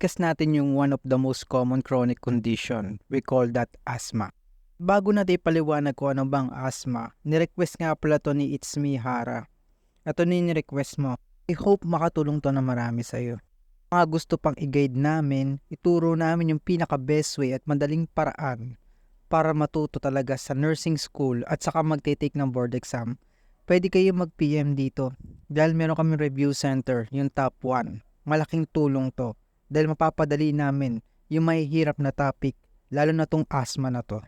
i-discuss natin yung one of the most common chronic condition. We call that asthma. Bago natin ipaliwanag kung ano bang asthma, nirequest nga pala to ni It's Me Hara. Ito na yung request mo. I hope makatulong to na marami sa'yo. Mga gusto pang i-guide namin, ituro namin yung pinaka-best way at madaling paraan para matuto talaga sa nursing school at saka magte-take ng board exam. Pwede kayo mag-PM dito dahil meron kami review center, yung top 1. Malaking tulong to dahil mapapadali namin yung mahihirap na topic, lalo na tong asthma na to.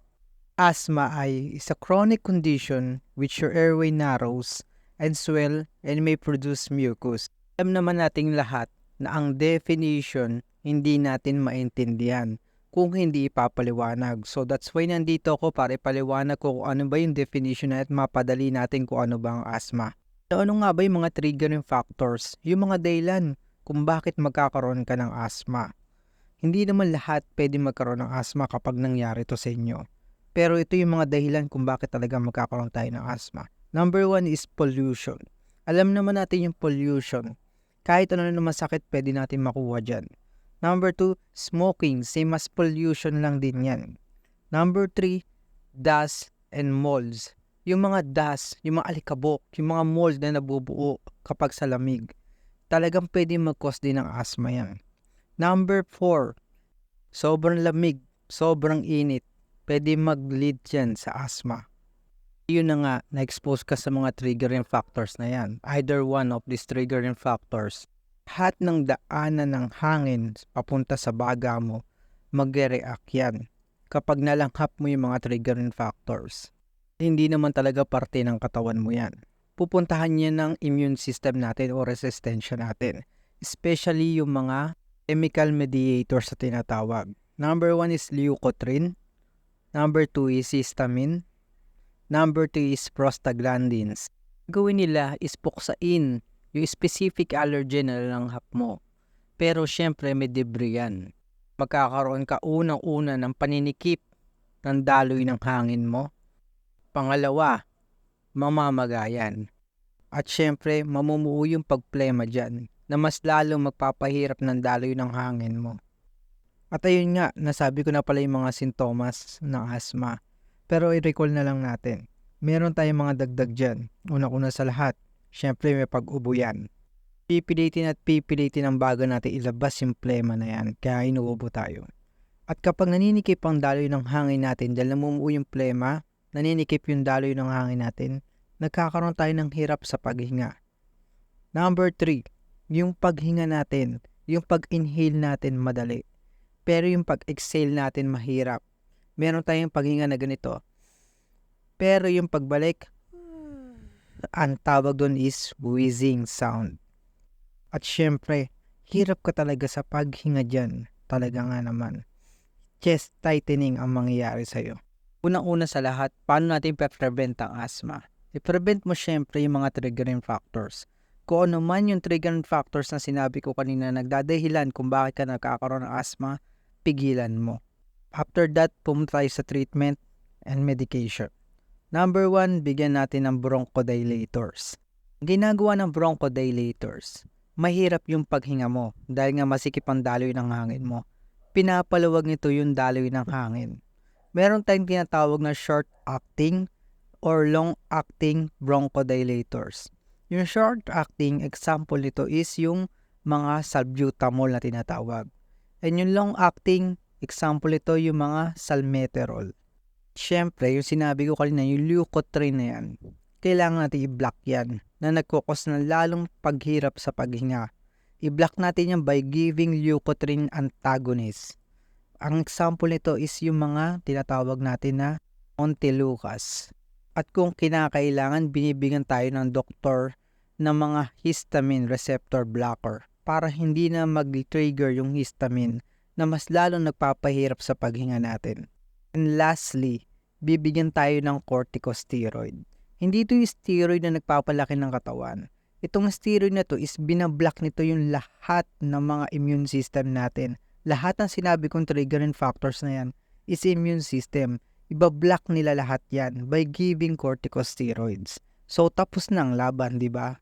Asthma ay is a chronic condition which your airway narrows and swell and may produce mucus. Alam naman nating lahat na ang definition hindi natin maintindihan kung hindi ipapaliwanag. So that's why nandito ako para ipaliwanag ko kung ano ba yung definition at mapadali natin kung ano ba ang asthma. Ano nga ba yung mga triggering factors, yung mga dahilan kung bakit magkakaroon ka ng asthma. Hindi naman lahat pwede magkaroon ng asthma kapag nangyari to sa inyo. Pero ito yung mga dahilan kung bakit talaga magkakaroon tayo ng asthma. Number 1 is pollution. Alam naman natin yung pollution. Kahit ano naman sakit pwede natin makuha dyan. Number 2, smoking. Same as pollution lang din yan. Number 3, dust and molds. Yung mga dust, yung mga alikabok, yung mga mold na nabubuo kapag sa lamig. Talagang pwede mag-cause din ng asthma yan. Number 4, sobrang lamig, sobrang init, pwede mag-lead yan sa asthma. Yun na nga, na-expose ka sa mga triggering factors na yan. Either one of these triggering factors, lahat ng daanan ng hangin papunta sa baga mo, mag-react yan. Kapag nalanghap mo yung mga triggering factors, hindi naman talaga parte ng katawan mo yan. Pupuntahan niya ng immune system natin o resistensya natin. Especially yung mga chemical mediators sa tinatawag. Number 1 is leukotriene. Number 2 is histamine. Number 3 is prostaglandins. Gawin nila is puksain yung specific allergen na nalanghap mo. Pero syempre may debris yan. Magkakaroon ka unang-una ng paninikip ng daloy ng hangin mo. Pangalawa, mamamagayan. At syempre, mamumuo yung pagplema dyan na mas lalong magpapahirap ng daloy ng hangin mo. At ayun nga, nasabi ko na pala yung mga sintomas ng asthma. Pero i-recall na lang natin. Meron tayong mga dagdag dyan. Una-una sa lahat, syempre may pag-ubo yan. Pipilitin ang baga natin ilabas yung plema na yan, kaya inuubo tayo. At kapag naninikip ang daloy ng hangin natin dahil namumuo yung plema, naninikip yung daloy ng hangin natin, nagkakaroon tayo ng hirap sa paghinga. Number 3, yung paghinga natin, yung pag-inhale natin madali. Pero yung pag-exhale natin mahirap. Meron tayong paghinga na ganito. Pero yung pagbalik, ang tawag doon is wheezing sound. At syempre, hirap ka talaga sa paghinga dyan. Talaga nga naman. Chest tightening ang mangyayari sa'yo. Unang-una sa lahat, paano natin pe-prevent ang asthma? I-prevent mo syempre yung mga triggering factors. Kung ano man yung triggering factors na sinabi ko kanina nagdadahilan kung bakit ka nagkakaroon ng asthma, pigilan mo. After that, pumunta tayo sa treatment and medication. Number 1, bigyan natin ng bronchodilators. Ginagawa ng bronchodilators, mahirap yung paghinga mo dahil nga masikip ang daloy ng hangin mo. Pinapalawag nito yung daloy ng hangin. Meron tayong tinatawag na short-acting or long-acting bronchodilators. Yung short-acting, example nito is yung mga salbutamol na tinatawag. And yung long-acting, example ito yung mga salmeterol. Siyempre, yung sinabi ko kanina, yung leukotriene na yan, kailangan natin i-block yan na nagkukos ng lalong paghirap sa paghinga. I-block natin yan by giving leukotriene antagonist. Ang example nito is yung mga tinatawag natin na Montelukast. At kung kinakailangan, binibigyan tayo ng doktor ng mga histamine receptor blocker para hindi na mag-trigger yung histamine na mas lalong nagpapahirap sa paghinga natin. And lastly, bibigyan tayo ng corticosteroid. Hindi ito yung steroid na nagpapalaki ng katawan. Itong steroid na to is binablock nito yung lahat ng mga immune system natin. Lahat ng sinabi kong triggering factors na yan is immune system. Ibablock nila lahat yan by giving corticosteroids. So tapos na ang laban, di ba?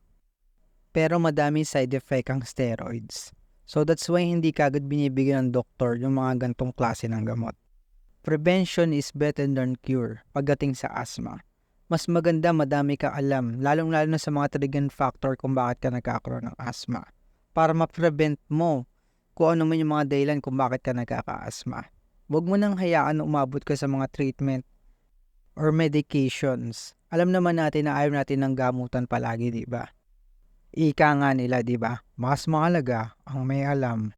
Pero madaming side effect ang steroids. So that's why hindi kagad binibigyan ng doktor yung mga gantong klase ng gamot. Prevention is better than cure pagdating sa asthma. Mas maganda madami ka alam, lalong-lalo na sa mga triggering factor kung bakit ka nagkakaroon ng asthma. Para ma-prevent mo kung ano man yung mga dahilan kung bakit ka nagkaka-asthma. Huwag mo nang hayaan na umabot ka sa mga treatment or medications. Alam naman natin na ayaw natin ng gamutan palagi, di ba? Ika nga nila, di ba? Mas mahalaga ang may alam